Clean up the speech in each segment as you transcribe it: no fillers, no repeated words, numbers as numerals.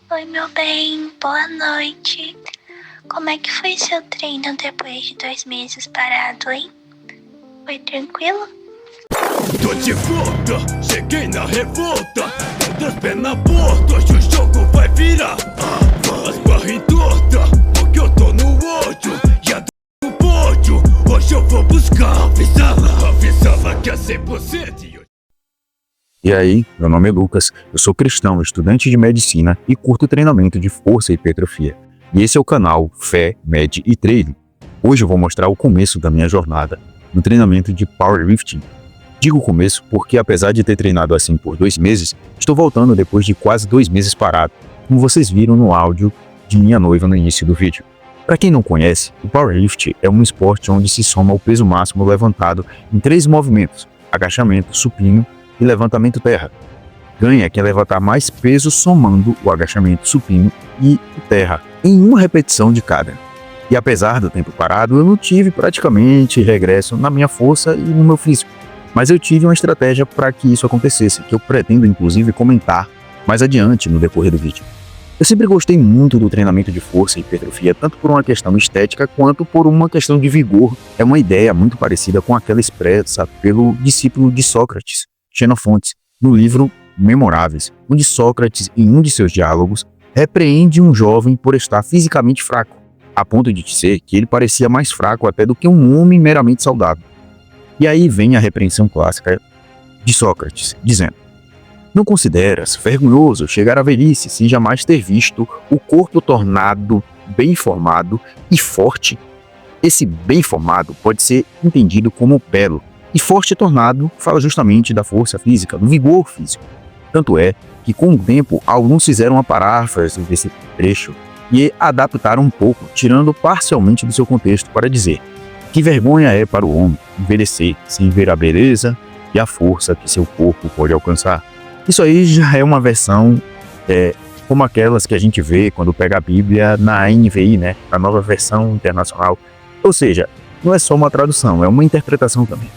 Oi, meu bem, boa noite. Como é que foi seu treino depois de 2 meses parado, hein? Foi tranquilo? Tô de volta, cheguei na revolta. Todos pés na porta, hoje o jogo vai virar. As barras torta, porque eu tô no ódio. E a do pódio, hoje eu vou buscar. Avisa lá que é 100%. E aí, meu nome é Lucas, eu sou cristão, estudante de medicina e curto treinamento de força e hipertrofia. E esse é o canal Fé, Med e Treino. Hoje eu vou mostrar o começo da minha jornada no treinamento de powerlifting. Digo começo porque, apesar de ter treinado assim por 2 meses, estou voltando depois de quase 2 meses parado, como vocês viram no áudio de minha noiva no início do vídeo. Para quem não conhece, o powerlifting é um esporte onde se soma o peso máximo levantado em 3 movimentos: agachamento, supino e levantamento terra. Ganha quem levantar mais peso somando o agachamento, supino e o terra em uma repetição de cada. E apesar do tempo parado, eu não tive praticamente regresso na minha força e no meu físico. Mas eu tive uma estratégia para que isso acontecesse, que eu pretendo inclusive comentar mais adiante no decorrer do vídeo. Eu sempre gostei muito do treinamento de força e hipertrofia, tanto por uma questão estética quanto por uma questão de vigor. É uma ideia muito parecida com aquela expressa pelo discípulo de Sócrates, Xenofonte, no livro Memoráveis, onde Sócrates, em um de seus diálogos, repreende um jovem por estar fisicamente fraco, a ponto de dizer que ele parecia mais fraco até do que um homem meramente saudável. E aí vem a repreensão clássica de Sócrates, dizendo: não consideras vergonhoso chegar à velhice sem jamais ter visto o corpo tornado bem formado e forte? Esse bem formado pode ser entendido como belo, e forte tornado fala justamente da força física, do vigor físico. Tanto é que, com o tempo, alguns fizeram uma paráfrase desse trecho e adaptaram um pouco, tirando parcialmente do seu contexto para dizer: que vergonha é para o homem envelhecer sem ver a beleza e a força que seu corpo pode alcançar. Isso aí já é uma versão como aquelas que a gente vê quando pega a Bíblia na NVI, né? A nova versão internacional. Ou seja, não é só uma tradução, é uma interpretação também.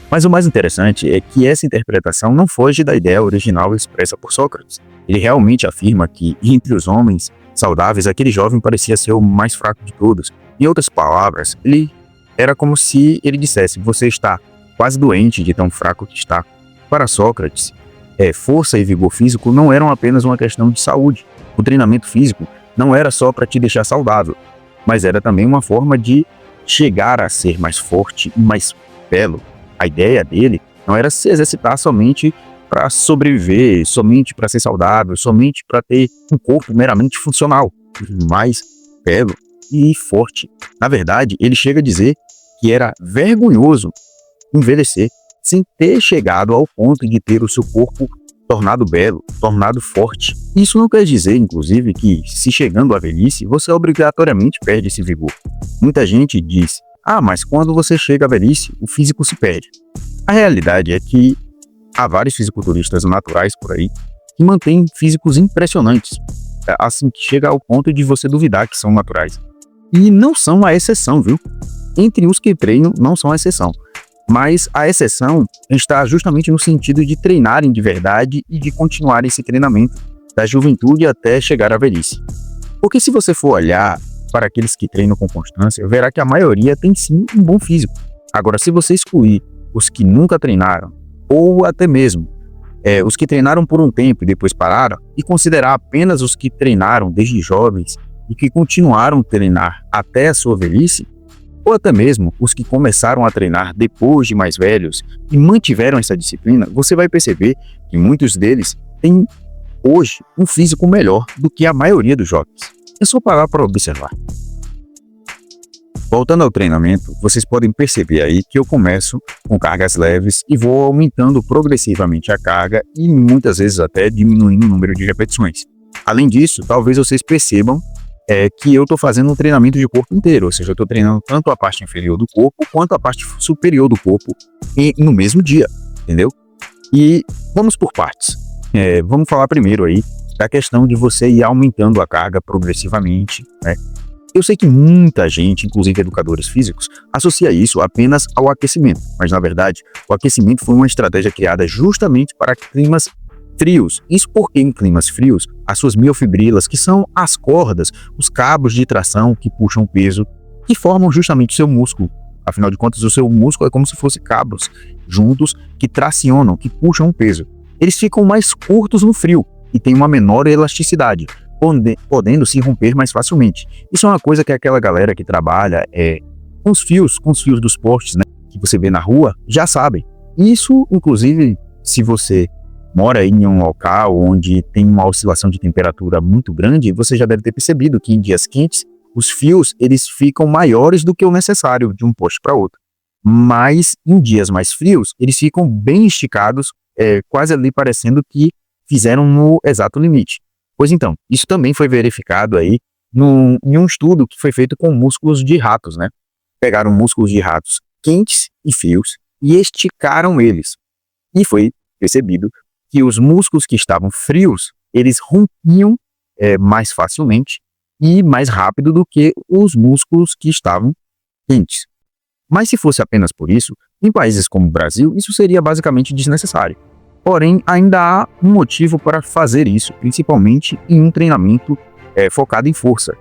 Mas o mais interessante é que essa interpretação não foge da ideia original expressa por Sócrates. Ele realmente afirma que, entre os homens saudáveis, aquele jovem parecia ser o mais fraco de todos. Em outras palavras, ele era como se ele dissesse: você está quase doente de tão fraco que está. Para Sócrates, força e vigor físico não eram apenas uma questão de saúde. O treinamento físico não era só para te deixar saudável, mas era também uma forma de chegar a ser mais forte e mais belo. A ideia dele não era se exercitar somente para sobreviver, somente para ser saudável, somente para ter um corpo meramente funcional, mais belo e forte. Na verdade, ele chega a dizer que era vergonhoso envelhecer sem ter chegado ao ponto de ter o seu corpo tornado belo, tornado forte. Isso não quer dizer, inclusive, que se chegando à velhice, você obrigatoriamente perde esse vigor. Muita gente diz: mas quando você chega à velhice, o físico se perde. A realidade é que há vários fisiculturistas naturais por aí que mantêm físicos impressionantes, assim que chega ao ponto de você duvidar que são naturais. E não são a exceção, viu? Entre os que treinam, não são a exceção. Mas a exceção está justamente no sentido de treinarem de verdade e de continuar esse treinamento da juventude até chegar à velhice. Porque se você for olhar para aqueles que treinam com constância, verá que a maioria tem sim um bom físico. Agora, se você excluir os que nunca treinaram, ou até mesmo os que treinaram por um tempo e depois pararam, e considerar apenas os que treinaram desde jovens e que continuaram a treinar até a sua velhice, ou até mesmo os que começaram a treinar depois de mais velhos e mantiveram essa disciplina, você vai perceber que muitos deles têm hoje um físico melhor do que a maioria dos jovens. É só parar para observar. Voltando ao treinamento, vocês podem perceber aí que eu começo com cargas leves e vou aumentando progressivamente a carga e muitas vezes até diminuindo o número de repetições. Além disso, talvez vocês percebam que eu estou fazendo um treinamento de corpo inteiro, ou seja, eu estou treinando tanto a parte inferior do corpo quanto a parte superior do corpo no mesmo dia, entendeu? E vamos por partes. Vamos falar primeiro aí da questão de você ir aumentando a carga progressivamente, né? Eu sei que muita gente, inclusive educadores físicos, associa isso apenas ao aquecimento, mas na verdade o aquecimento foi uma estratégia criada justamente para climas frios. Isso porque em climas frios, as suas miofibrilas, que são as cordas, os cabos de tração que puxam o peso, que formam justamente o seu músculo. Afinal de contas, o seu músculo é como se fossem cabos juntos que tracionam, que puxam o peso. Eles ficam mais curtos no frio e têm uma menor elasticidade, podendo se romper mais facilmente. Isso é uma coisa que aquela galera que trabalha com os fios dos postes, né, que você vê na rua, já sabem. Isso, inclusive, se você mora em um local onde tem uma oscilação de temperatura muito grande, você já deve ter percebido que em dias quentes, os fios eles ficam maiores do que o necessário de um poste para outro. Mas em dias mais frios, eles ficam bem esticados, quase ali parecendo que fizeram no exato limite. Pois então, isso também foi verificado aí em um estudo que foi feito com músculos de ratos, né? Pegaram músculos de ratos quentes e frios e esticaram eles. E foi percebido que os músculos que estavam frios, eles rompiam mais facilmente e mais rápido do que os músculos que estavam quentes. Mas se fosse apenas por isso, em países como o Brasil, isso seria basicamente desnecessário. Porém, ainda há um motivo para fazer isso, principalmente em um treinamento focado em força,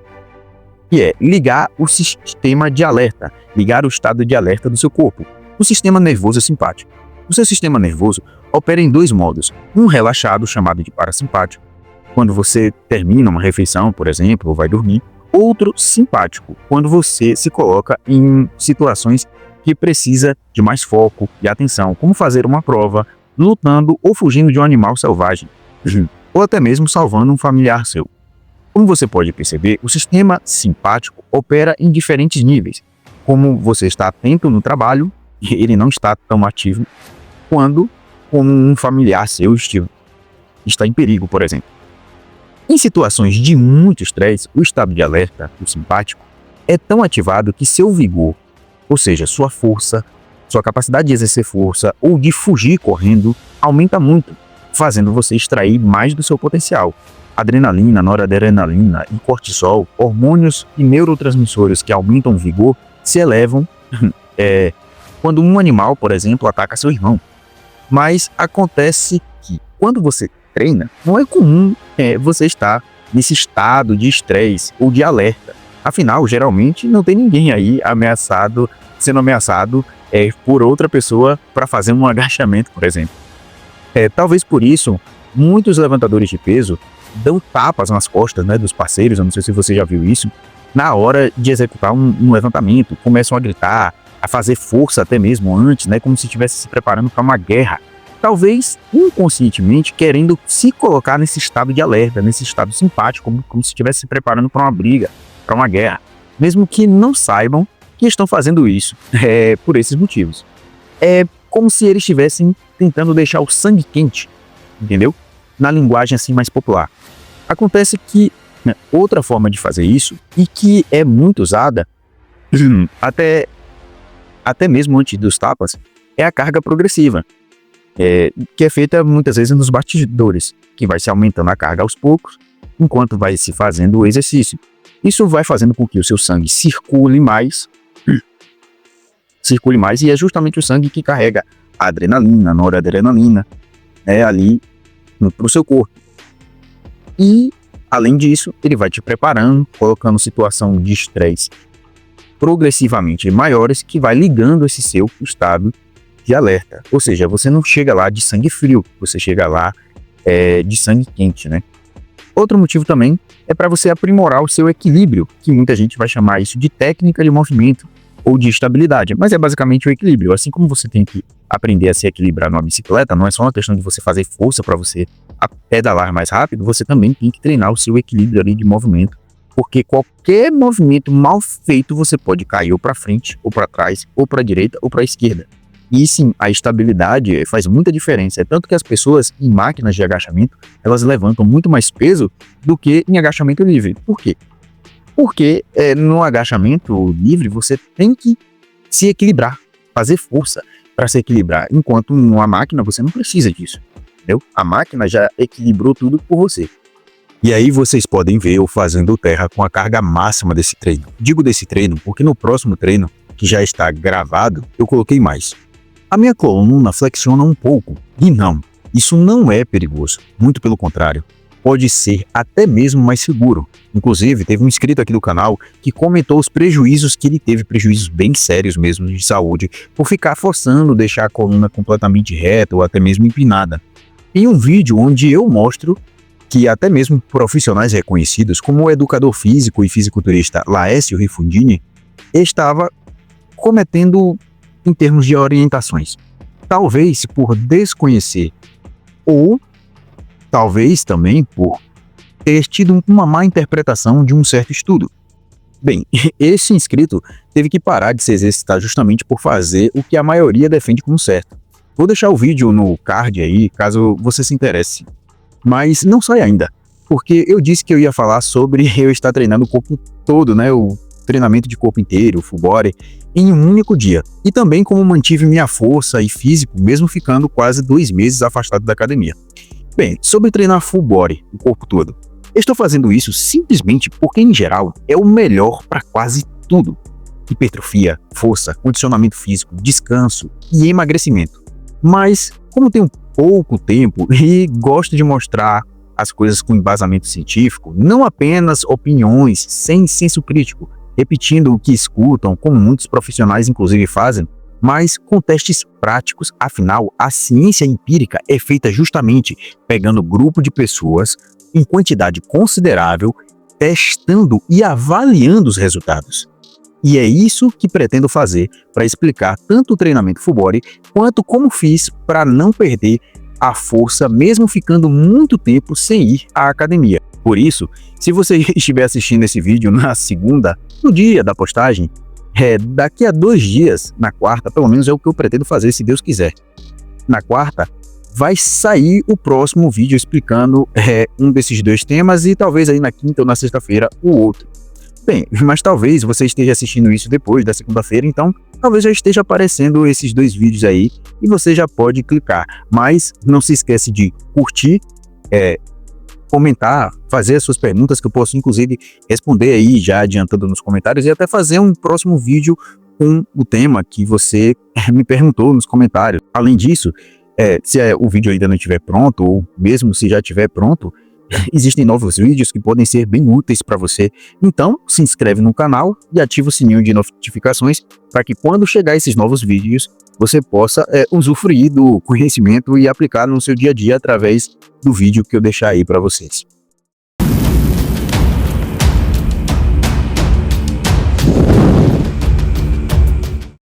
que é ligar o sistema de alerta, ligar o estado de alerta do seu corpo, o sistema nervoso simpático. O seu sistema nervoso opera em dois modos, um relaxado, chamado de parasimpático, quando você termina uma refeição, por exemplo, ou vai dormir, outro simpático, quando você se coloca em situações que precisa de mais foco e atenção, como fazer uma prova, lutando ou fugindo de um animal selvagem, ou até mesmo salvando um familiar seu. Como você pode perceber, o sistema simpático opera em diferentes níveis. Como você está atento no trabalho, ele não está tão ativo quando um familiar seu está em perigo, por exemplo. Em situações de muito estresse, o estado de alerta, o simpático, é tão ativado que seu vigor, ou seja, sua força, sua capacidade de exercer força ou de fugir correndo, aumenta muito, fazendo você extrair mais do seu potencial. Adrenalina, noradrenalina e cortisol, hormônios e neurotransmissores que aumentam o vigor, se elevam quando um animal, por exemplo, ataca seu irmão. Mas acontece que quando você treina, não é comum você estar nesse estado de estresse ou de alerta. Afinal, geralmente não tem ninguém aí sendo ameaçado por outra pessoa para fazer um agachamento, por exemplo. Talvez por isso, muitos levantadores de peso dão tapas nas costas, né, dos parceiros, eu não sei se você já viu isso, na hora de executar um levantamento, começam a gritar, a fazer força até mesmo antes, né, como se estivesse se preparando para uma guerra. Talvez inconscientemente querendo se colocar nesse estado de alerta, nesse estado simpático, como se estivesse se preparando para uma briga, para uma guerra, mesmo que não saibam que estão fazendo isso por esses motivos. É como se eles estivessem tentando deixar o sangue quente, entendeu? Na linguagem assim mais popular. Acontece que outra forma de fazer isso, e que é muito usada, até mesmo antes dos tapas, é a carga progressiva, que é feita muitas vezes nos bastidores, que vai se aumentando a carga aos poucos, enquanto vai se fazendo o exercício. Isso vai fazendo com que o seu sangue circule mais, e é justamente o sangue que carrega a adrenalina, a noradrenalina, ali para o seu corpo. E, além disso, ele vai te preparando, colocando situação de estresse progressivamente maiores, que vai ligando esse seu estado de alerta. Ou seja, você não chega lá de sangue frio, você chega lá de sangue quente, né? Outro motivo também é para você aprimorar o seu equilíbrio, que muita gente vai chamar isso de técnica de movimento ou de estabilidade, mas é basicamente o equilíbrio. Assim como você tem que aprender a se equilibrar numa bicicleta, não é só uma questão de você fazer força para você pedalar mais rápido, você também tem que treinar o seu equilíbrio ali de movimento, porque qualquer movimento mal feito você pode cair ou para frente, ou para trás, ou para a direita, ou para a esquerda. E sim, a estabilidade faz muita diferença. É tanto que as pessoas em máquinas de agachamento, elas levantam muito mais peso do que em agachamento livre. Por quê? Porque no agachamento livre você tem que se equilibrar, fazer força para se equilibrar, enquanto numa máquina você não precisa disso, entendeu? A máquina já equilibrou tudo por você. E aí vocês podem ver eu fazendo terra com a carga máxima desse treino. Digo desse treino porque no próximo treino, que já está gravado, eu coloquei mais. A minha coluna flexiona um pouco, e não Isso não é perigoso, muito pelo contrário. Pode ser até mesmo mais seguro. Inclusive, teve um inscrito aqui do canal que comentou os prejuízos que ele teve, prejuízos bem sérios mesmo de saúde, por ficar forçando deixar a coluna completamente reta ou até mesmo empinada. Em um vídeo onde eu mostro que até mesmo profissionais reconhecidos, como o educador físico e fisiculturista Laércio Rifundini, estava cometendo em termos de orientações. Talvez por desconhecer ou talvez também por ter tido uma má interpretação de um certo estudo. Bem, esse inscrito teve que parar de se exercitar justamente por fazer o que a maioria defende como certo. Vou deixar o vídeo no card aí, caso você se interesse. Mas não sai ainda, porque eu disse que eu ia falar sobre eu estar treinando o corpo todo, né? O treinamento de corpo inteiro, o full body, em um único dia. E também como mantive minha força e físico, mesmo ficando quase 2 meses afastado da academia. Bem, sobre treinar full body, o corpo todo. Estou fazendo isso simplesmente porque, em geral, é o melhor para quase tudo. Hipertrofia, força, condicionamento físico, descanso e emagrecimento. Mas, como tenho pouco tempo e gosto de mostrar as coisas com embasamento científico, não apenas opiniões sem senso crítico, repetindo o que escutam, como muitos profissionais inclusive fazem, mas com testes práticos. Afinal, a ciência empírica é feita justamente pegando grupo de pessoas em quantidade considerável, testando e avaliando os resultados. E é isso que pretendo fazer para explicar tanto o treinamento full body quanto como fiz para não perder a força mesmo ficando muito tempo sem ir à academia. Por isso, se você estiver assistindo esse vídeo na segunda, no dia da postagem, daqui a 2 dias, na quarta, pelo menos é o que eu pretendo fazer, se Deus quiser. Na quarta, vai sair o próximo vídeo explicando um desses 2 temas e talvez aí na quinta ou na sexta-feira o outro. Bem, mas talvez você esteja assistindo isso depois da segunda-feira, então talvez já esteja aparecendo esses 2 vídeos aí e você já pode clicar. Mas não se esquece de curtir, comentar, fazer as suas perguntas que eu posso inclusive responder aí já adiantando nos comentários e até fazer um próximo vídeo com o tema que você me perguntou nos comentários. Além disso, se o vídeo ainda não estiver pronto ou mesmo se já estiver pronto, existem novos vídeos que podem ser bem úteis para você. Então, se inscreve no canal e ativa o sininho de notificações para que quando chegar esses novos vídeos, você possa usufruir do conhecimento e aplicar no seu dia a dia através do vídeo que eu deixar aí para vocês.